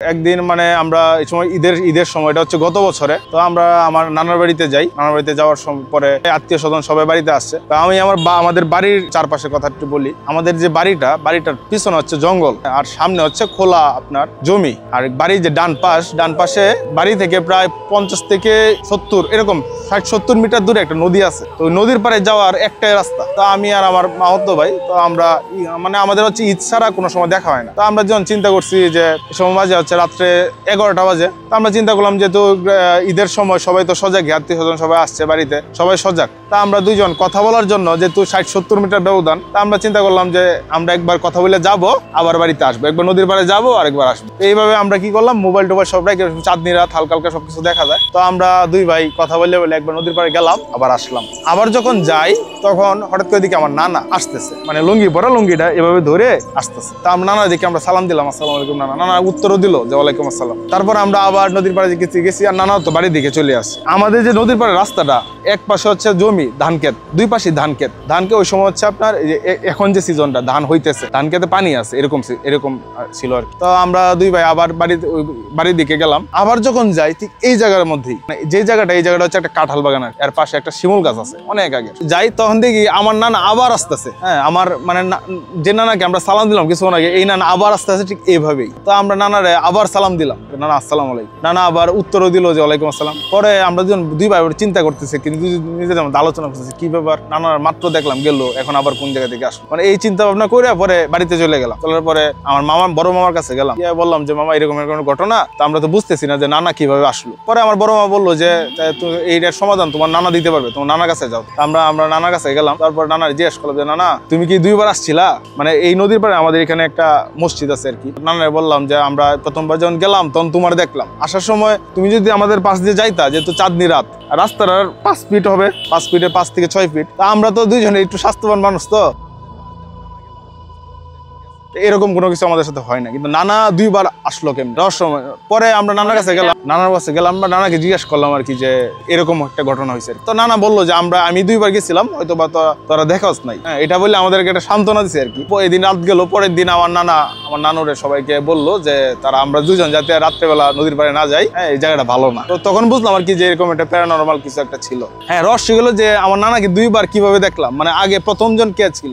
একদিন মানে আমরা এই সময় ঈদের সময়টা হচ্ছে গত বছরে, তো আমরা আমার নানার বাড়িতে যাই। নানার বাড়িতে যাওয়ার পরে আত্মীয় স্বজন সবাই বাড়িতে আসছে। আমি আমাদের বাড়ির চারপাশে কথা একটু বলি। আমাদের যে বাড়িটার পিছনে হচ্ছে জঙ্গল, আর সামনে হচ্ছে খোলা আপনার জমি। আর বাড়ির যে ডান পাশে বাড়ি থেকে প্রায় 50 থেকে 70 এরকম 60-70 মিটার দূরে একটা নদী আছে। তো নদীর পাড়ে যাওয়ার একটাই রাস্তা। তো আমি আর আমার মামাতো ভাই, তো আমরা মানে আমাদের হচ্ছে ঈদ ছাড়া কোনো সময় দেখা হয় না। তো আমরা যখন চিন্তা করছি যে সময় বাজে হচ্ছে রাত্রে 11টা বাজে, তো আমরা চিন্তা করলাম যেহেতু ঈদের সময় সবাই তো সজাগ, আত্মীয় স্বজন সবাই আসছে বাড়িতে, সবাই সজাগ। তা আমরা দুইজন কথা বলার জন্য যেহেতু 60-70 মিটার ব্যবধান, তা আমরা চিন্তা করলাম যে আমরা একবার কথা বলে যাব, আবার বাড়িতে আসবো, একবার নদীর পাড়ে যাবো আর একবার আসবো। এইভাবে আমরা কি করলাম, মোবাইল টোবাইল সব রেখে, চাঁদনি রাত হালকা হালকা সবকিছু দেখা যায়। তো আমরা দুই ভাই কথা বলে একবার নদীর পাড়ে গেলাম, আবার আসলাম। আবার যখন যাই তখন হঠাৎ করে দিকে আমার নানা আসতেছে, মানে লুঙ্গি পরা, লুঙ্গিটা এভাবে ধরে আসতেছে। তা আমরা নানা দিকে আমরা সালাম দিলাম, আসসালামু আলাইকুম নানা। নানা উত্তরও দিল যে ওয়ালাইকুম আসসালাম। তারপর আমরা আবার নদীর পাড়ে গেছি আর নানা তো বাড়ির দিকে চলে আসছে। আমাদের যে নদীর পাড়ে রাস্তাটা, এক পাশে হচ্ছে জমি, ধান ক্ষেত, দুই পাশে ধান ক্ষেত। ওই সময় হচ্ছে আপনার এখন যে সিজনটা ধান হইতেছে, ধান ক্ষেতে পানি আছে, এরকম ছিল আর কি। তো আমরা দুই ভাই আবার বাড়ির দিকে গেলাম। আবার যখন যাই ঠিক এই জায়গার মধ্যেই, এই জায়গাটা হচ্ছে একটা কাঁঠাল বাগান, এর পাশে একটা শিমুল গাছ আছে অনেক আগে। যাই তখন দেখি আমার নানা আবার আসতেছে। হ্যাঁ, আমার মানে যে নানাকে আমরা সালাম দিলাম কিছুক্ষণ আগে, এই নানা আবার আসতেছে ঠিক এইভাবেই। তো আমরা নানারে আবার সালাম দিলাম, নানা আসসালামু আলাইকুম। নানা আবার উত্তরও দিল যে ওয়ালাইকুম আসসালাম। পরে আমরা দুই ভাই চিন্তা করতেছি, কিন্তু নিজেদের মধ্যে আলোচনা করতেছি কি ব্যাপার, নানার মাত্র দেখলাম গেল, এখন আবার কোন জায়গা থেকে আসলো, মানে এই চিন্তা ভাবনা করে পরে বাড়িতে চলে গেলাম। চলার পরে আমার বড় মামার কাছে গেলাম, বললাম যে মামা এরকম ঘটনা, তো আমরা তো বুঝতেছি না যে নানা কিভাবে আসলো। পরে আমার বড় মামা বললো যে এইটার সমাধান তোমার নানা দিতে পারবে, তোমার নানার কাছে যাও। আমরা নানার কাছে গেলাম। তারপর নানার জিজ্ঞেস করলাম যে নানা তুমি কি 2বার আসছিলা, মানে এই নদীর পাড়ে আমাদের এখানে একটা মসজিদ আছে আর কি। নানারে বললাম যে আমরা প্রথমবার যখন গেলাম তখন তোমার দেখলাম, আসার সময় তুমি যদি আমাদের পাশ দিয়ে যাইতা, যেহেতু চাঁদনি রাত, রাস্তার 5 ফিট হবে, 5 ফিটে 5 থেকে 6 ফিট। তা আমরা তো দুইজনে একটু স্বাস্থ্যবান মানুষ, তো এরকম কোনো কিছু আমাদের সাথে হয় না। কিন্তু নানা 2বার আসলো কেমন রহস্যময়। পরে আমরা নানার কাছে গেলাম বা নানাকে জিজ্ঞেস করলাম আর কি যে এরকম একটা ঘটনা হয়েছে। তো নানা বললো যে আমি 2বার গেছিলাম, হয়তো বা তোরা দেখাস নাই। হ্যাঁ, এটা বলে আমাদেরকে একটা সান্ত্বনা দিচ্ছে আর কি। এদিন রাত গেল, পরের দিন আমার নানুরে সবাইকে বললো যে আমরা দুজন যাতে রাত্রেবেলা নদীর পাড়ে না যাই, হ্যাঁ এই জায়গাটা ভালো না। তো তখন বুঝলাম আর কি যে এরকম একটা প্যারানরমাল কিছু একটা ছিল। হ্যাঁ, রহস্য গেলো যে আমার নানাকে 2বার কিভাবে দেখলাম, মানে আগে প্রথম জন কে ছিল।